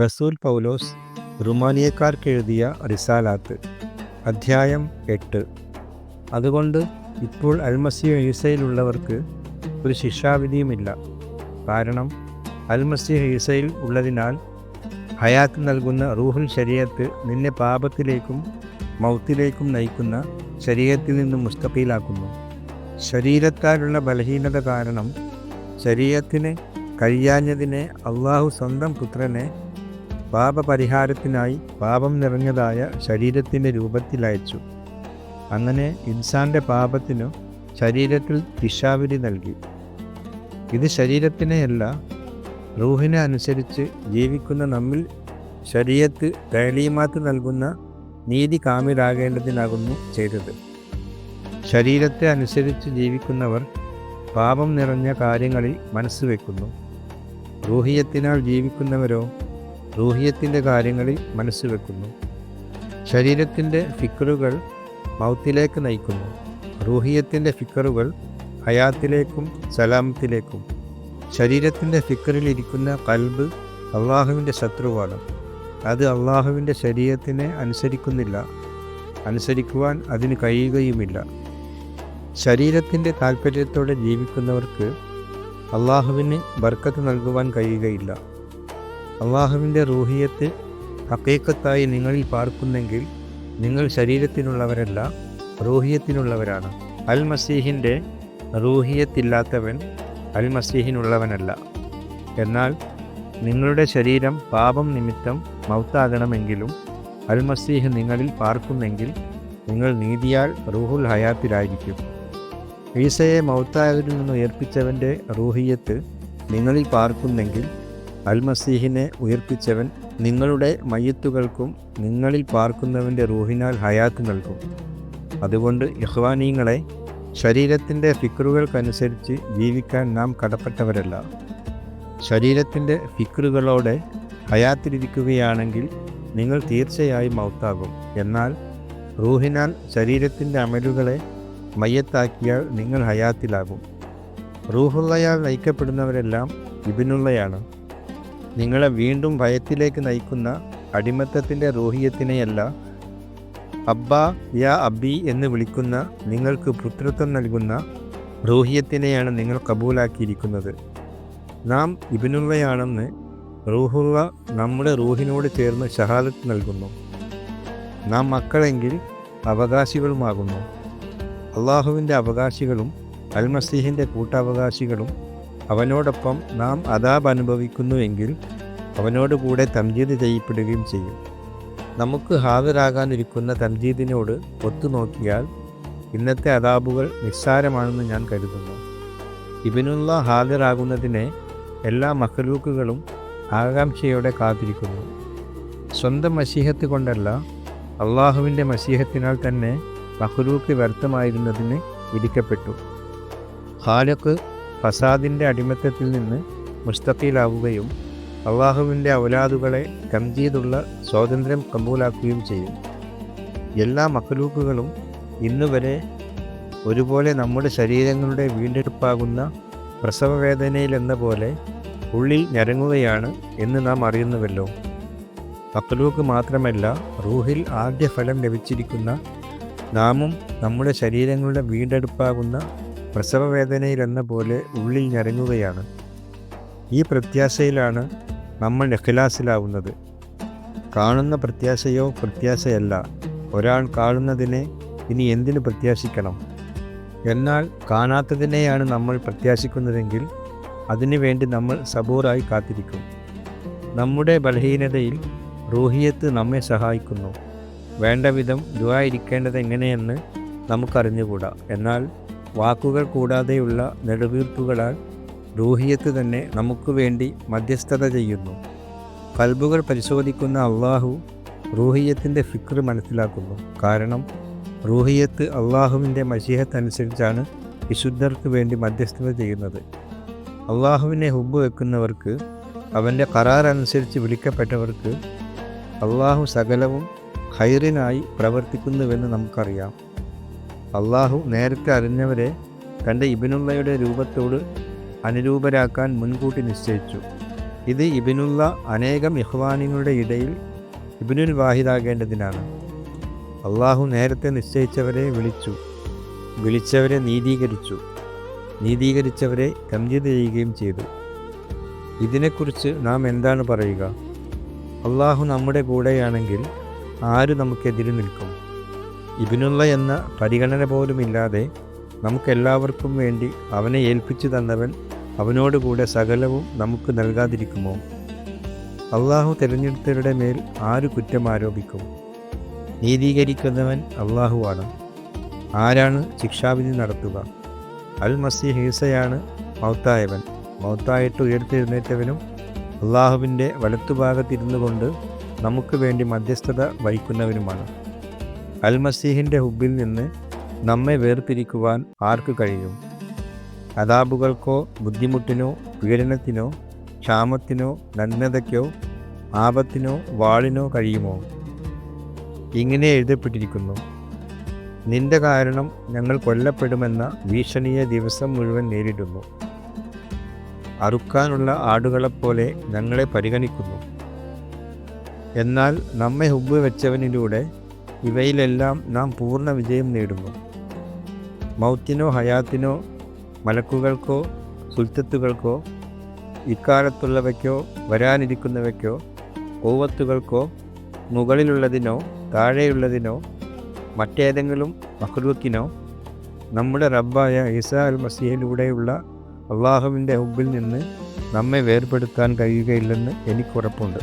റസൂൽ പൗലോസ് റുമാനിയക്കാർക്കെഴുതിയ റിസാലാത്ത് അധ്യായം 8. അതുകൊണ്ട് ഇപ്പോൾ അൽമസീഹ് ഈസയിലുള്ളവർക്ക് ഒരു ശിക്ഷാവിധിയുമില്ല. കാരണം അൽമസീഹ് ഈസയിൽ ഉള്ളതിനാൽ ഹയാത്ത് നൽകുന്ന റൂഹുൽ ശരീഅത്ത് നിന്നെ പാപത്തിലേക്കും മൗത്തിലേക്കും നയിക്കുന്ന ശരീഅത്തിൽ നിന്ന് മുസ്തഖീലാക്കുന്നു. ശരീരത്താലുള്ള ബലഹീനത കാരണം ശരീഅത്തിന് കഴിയാഞ്ഞതിനെ അള്ളാഹു സ്വന്തം പുത്രനെ പാപപരിഹാരത്തിനായി പാപം നിറഞ്ഞതായ ശരീരത്തിൻ്റെ രൂപത്തിലയച്ചു. അങ്ങനെ ഇൻസാന്റെ പാപത്തിനു ശരീരത്തിൽ ശിക്ഷാവിധി നൽകി. ഇത് ശരീരത്തിനെയല്ല, റൂഹിനെ അനുസരിച്ച് ജീവിക്കുന്ന നമ്മിൽ ശരീഅത്ത് തഅലീമാത്ത് നൽകുന്ന നീതി കാമിലാകേണ്ടതിനാകുന്നു ചെയ്തത്. ശരീരത്തെ അനുസരിച്ച് ജീവിക്കുന്നവർ പാപം നിറഞ്ഞ കാര്യങ്ങളിൽ മനസ്സ് വയ്ക്കുന്നു. റൂഹിയത്തിനാൽ ജീവിക്കുന്നവരോ റൂഹിയത്തിൻ്റെ കാര്യങ്ങളിൽ മനസ്സ് വയ്ക്കുന്നു. ശരീരത്തിൻ്റെ ഫിക്റുകൾ മൗത്തിലേക്ക് നയിക്കുന്നു. റൂഹിയത്തിൻ്റെ ഫിക്റുകൾ ഹയാത്തിലേക്കും സലാമത്തിലേക്കും. ശരീരത്തിൻ്റെ ഫിക്റിലിരിക്കുന്ന ഖൽബ് അള്ളാഹുവിൻ്റെ ശത്രുവാണ്. അത് അള്ളാഹുവിൻ്റെ ശരീഅത്തിനെ അനുസരിക്കുന്നില്ല, അനുസരിക്കുവാൻ അതിന് കഴിയുകയുമില്ല. ശരീരത്തിൻ്റെ താൽപ്പര്യത്തോടെ ജീവിക്കുന്നവർക്ക് അള്ളാഹുവിന് ബർക്കത്ത് നൽകുവാൻ കഴിയുകയില്ല. അള്ളാഹുവിൻ്റെ റൂഹിയത്ത് ഹഖീഖത്തായി നിങ്ങളിൽ പാർക്കുന്നെങ്കിൽ നിങ്ങൾ ശരീരത്തിനുള്ളവരല്ല, റൂഹിയത്തിനുള്ളവരാണ്. അൽ മസീഹിൻ്റെ റൂഹിയത്തില്ലാത്തവൻ അൽ മസീഹിനുള്ളവനല്ല. എന്നാൽ നിങ്ങളുടെ ശരീരം പാപം നിമിത്തം മൗത്താകണമെങ്കിലും അൽ മസീഹ് നിങ്ങളിൽ പാർക്കുന്നെങ്കിൽ നിങ്ങൾ നീതിയാൽ റൂഹുൽ ഹയാത്തിലായിരിക്കും. ഈസയെ മൗത്തായവരിൽ നിന്ന് ഉയർപ്പിച്ചവൻ്റെ റൂഹിയത്ത് നിങ്ങളിൽ പാർക്കുന്നെങ്കിൽ അൽ മസീഹിനെ ഉയർപ്പിച്ചവൻ നിങ്ങളുടെ മയ്യത്തുകൾക്കും നിങ്ങളിൽ പാർക്കുന്നവൻ്റെ റൂഹിനാൽ ഹയാത്ത് നൽകും. അതുകൊണ്ട് ഇഖ്വാനീങ്ങളെ, ശരീരത്തിൻ്റെ ഫിക്റുകൾക്കനുസരിച്ച് ജീവിക്കാൻ നാം കടപ്പെട്ടവരല്ല. ശരീരത്തിൻ്റെ ഫിക്റുകളോടെ ഹയാത്തിലിരിക്കുകയാണെങ്കിൽ നിങ്ങൾ തീർച്ചയായും മൗത്താകും. എന്നാൽ റൂഹിനാൽ ശരീരത്തിൻ്റെ അമലുകളെ മയ്യത്താക്കിയാൽ നിങ്ങൾ ഹയാത്തിലാകും. റൂഹുള്ളയാൽ നയിക്കപ്പെടുന്നവരെല്ലാം ഇബ്നുള്ളയാണ്. നിങ്ങളെ വീണ്ടും ഭയത്തിലേക്ക് നയിക്കുന്ന അടിമത്തത്തിൻ്റെ റൂഹിയത്തിനെയല്ല, അബ്ബാ യാ അബ്ബി എന്ന് വിളിക്കുന്ന നിങ്ങൾക്ക് പുത്രത്വം നൽകുന്ന റൂഹിയത്തിനെയാണ് നിങ്ങൾ കബൂലാക്കിയിരിക്കുന്നത്. നാം ഇബ്നുള്ളയാണെന്ന് റൂഹുള്ള നമ്മുടെ റൂഹിനോട് ചേർന്ന് ഷഹാദത്ത് നൽകുന്നു. നാം മക്കളെങ്കിൽ അവകാശികളുമാകുന്നു. അള്ളാഹുവിൻ്റെ അവകാശികളും അൽമസീഹിൻ്റെ കൂട്ടവകാശികളും അവനോടൊപ്പം നാം അദാബ് അനുഭവിക്കുന്നുവെങ്കിൽ അവനോടുകൂടെ തംജീദ് ചെയ്യപ്പെടുകയും ചെയ്യും. നമുക്ക് ഹാജരാകാനിരിക്കുന്ന തംജീദിനോട് ഒത്തുനോക്കിയാൽ ഇന്നത്തെ അദാബുകൾ നിസ്സാരമാണെന്ന് ഞാൻ കരുതുന്നു. ഇബ്നുള്ള ഹാജരാകുന്നതിനെ എല്ലാ മഖ്ലൂക്കുകളും ആകാംക്ഷയോടെ കാത്തിരിക്കുന്നു. സ്വന്തം മസീഹത്ത് കൊണ്ടല്ല, അള്ളാഹുവിൻ്റെ മസീഹത്തിനാൽ തന്നെ മഖ്ലൂക്ക് വ്യർത്ഥമായിരുന്നതിന് വിധിക്കപ്പെട്ടു. ഖാലിഖ് ഫസാദിൻ്റെ അടിമത്തത്തിൽ നിന്ന് മുസ്തഖീലാവുകയും അള്ളാഹുവിൻ്റെ ഔലാദുകളെ തംജീദുള്ള സ്വാതന്ത്ര്യം കബൂലാക്കുകയും ചെയ്യും. എല്ലാ മഖ്ലൂക്കുകളും ഇന്നുവരെ ഒരുപോലെ നമ്മുടെ ശരീരങ്ങളുടെ വീണ്ടെടുപ്പാകുന്ന പ്രസവവേദനയിലെന്ന പോലെ ഉള്ളിൽ ഞരങ്ങുകയാണ് എന്ന് നാം അറിയുന്നുവല്ലോ. മഖ്ലൂക്ക് മാത്രമല്ല, റൂഹിൽ ആദ്യ ഫലം ലഭിച്ചിരിക്കുന്ന നാമും നമ്മുടെ ശരീരങ്ങളുടെ വീണ്ടെടുപ്പാകുന്ന പ്രസവവേദനയിലെന്ന പോലെ ഉള്ളിൽ ഞരങ്ങുകയാണ്. ഈ പ്രത്യാശയിലാണ് നമ്മൾ ഇഖ്ലാസിലാവുന്നത്. കാണുന്ന പ്രത്യാശയോ പ്രത്യാശയല്ല. ഒരാൾ കാണുന്നതിനെ ഇനി എന്തിനു പ്രത്യാശിക്കണം? എന്നാൽ കാണാത്തതിനെയാണ് നമ്മൾ പ്രത്യാശിക്കുന്നതെങ്കിൽ അതിനു വേണ്ടി നമ്മൾ സബൂറായി കാത്തിരിക്കും. നമ്മുടെ ബലഹീനതയിൽ റൂഹിയത്ത് നമ്മെ സഹായിക്കുന്നു. വേണ്ട വിധം ദുആ ഇരിക്കേണ്ടത് എങ്ങനെയെന്ന് നമുക്കറിഞ്ഞുകൂടാ. എന്നാൽ വാക്കുകൾ കൂടാതെയുള്ള നെടുവീർപ്പുകളാൽ റൂഹിയത്ത് തന്നെ നമുക്ക് വേണ്ടി മധ്യസ്ഥത ചെയ്യുന്നു. ഖൽബുകൾ പരിശോധിക്കുന്ന അള്ളാഹു റൂഹിയത്തിൻ്റെ ഫിക്ർ മനസ്സിലാക്കുന്നു. കാരണം റൂഹിയത്ത് അള്ളാഹുവിൻ്റെ മശീഹത്ത് അനുസരിച്ചാണ് വിശുദ്ധർക്ക് വേണ്ടി മധ്യസ്ഥത ചെയ്യുന്നത്. അള്ളാഹുവിനെ ഹുബ്ബ് വെക്കുന്നവർക്ക്, അവൻ്റെ ഖറാർ അനുസരിച്ച് വിളിക്കപ്പെട്ടവർക്ക് അള്ളാഹു സകലവും ഖൈറിനായി പ്രവർത്തിക്കുന്നുവെന്ന് നമുക്കറിയാം. അള്ളാഹു നേരത്തെ അറിഞ്ഞവരെ തൻ്റെ ഇബ്നുള്ളയുടെ രൂപത്തോട് അനുരൂപരാക്കാൻ മുൻകൂട്ടി നിശ്ചയിച്ചു. ഇത് ഇബ്നുള്ള അനേകം ഇഖ്വാനികളുടെ ഇടയിൽ ഇബ്നുൽ വാഹിദാകേണ്ടതിനാണ്. അള്ളാഹു നേരത്തെ നിശ്ചയിച്ചവരെ വിളിച്ചവരെ നീതീകരിച്ചവരെ തംജീദ് ചെയ്യുകയും ചെയ്തു. ഇതിനെക്കുറിച്ച് നാം എന്താണ് പറയുക? അള്ളാഹു നമ്മുടെ കൂടെയാണെങ്കിൽ ആര് നമുക്കെതിരെ നിൽക്കും? ഇബ്നുള്ള എന്ന പരിഗണന പോലുമില്ലാതെ നമുക്കെല്ലാവർക്കും വേണ്ടി അവനെ ഏൽപ്പിച്ചു തന്നവൻ അവനോടുകൂടെ സകലവും നമുക്ക് നൽകാതിരിക്കുമോ? അള്ളാഹു തിരഞ്ഞെടുത്തവരുടെ മേൽ ആര് കുറ്റം ആരോപിക്കും? നീതീകരിക്കുന്നവൻ അള്ളാഹുവാണ്. ആരാണ് ശിക്ഷാവിധി നടത്തുക? അൽ മസീഹ് ഈസയാണ് മൗത്തായവൻ. മൗത്തായിട്ട് ഉയർത്തെഴുന്നേറ്റവനും അള്ളാഹുവിൻ്റെ വലത്തുഭാഗത്തിരുന്നു കൊണ്ട് നമുക്ക് വേണ്ടി മധ്യസ്ഥത വഹിക്കുന്നവനുമാണ്. അൽ മസീഹിൻ്റെ ഹുബിൽ നിന്ന് നമ്മെ വേർതിരിക്കുവാൻ ആർക്ക് കഴിയും? അദാബുകൾക്കോ ബുദ്ധിമുട്ടിനോ പീഡനത്തിനോ ക്ഷാമത്തിനോ നഗ്നതയ്ക്കോ ആപത്തിനോ വാളിനോ കഴിയുമോ? ഇങ്ങനെ എഴുതപ്പെട്ടിരിക്കുന്നു: നിന്റെ കാരണം ഞങ്ങൾ കൊല്ലപ്പെടുമെന്ന ഭീഷണിയെ ദിവസം മുഴുവൻ നേരിടുന്നു. അറുക്കാനുള്ള ആടുകളെപ്പോലെ ഞങ്ങളെ പരിഗണിക്കുന്നു. എന്നാൽ നമ്മെ ഹുബ്ബ് വെച്ചവനിലൂടെ ഇവയിലെല്ലാം നാം പൂർണ്ണ വിജയം നേടുന്നു. മൗത്തിനോ ഹയാത്തിനോ മലക്കുകൾക്കോ സുൽത്തത്തുകൾക്കോ ഇക്കാലത്തുള്ളവയ്ക്കോ വരാനിരിക്കുന്നവയ്ക്കോ ഖുവ്വത്തുകൾക്കോ മുകളിലുള്ളതിനോ താഴെയുള്ളതിനോ മറ്റേതെങ്കിലും മഖ്ലൂക്കിനോ നമ്മുടെ റബ്ബായ ഈസാ അൽ മസീഹിലൂടെയുള്ള അള്ളാഹുവിൻ്റെ ഹുബ്ബിൽ നിന്ന് നമ്മെ വേർപെടുത്താൻ കഴിയുകയില്ലെന്ന് എനിക്കുറപ്പുണ്ട്.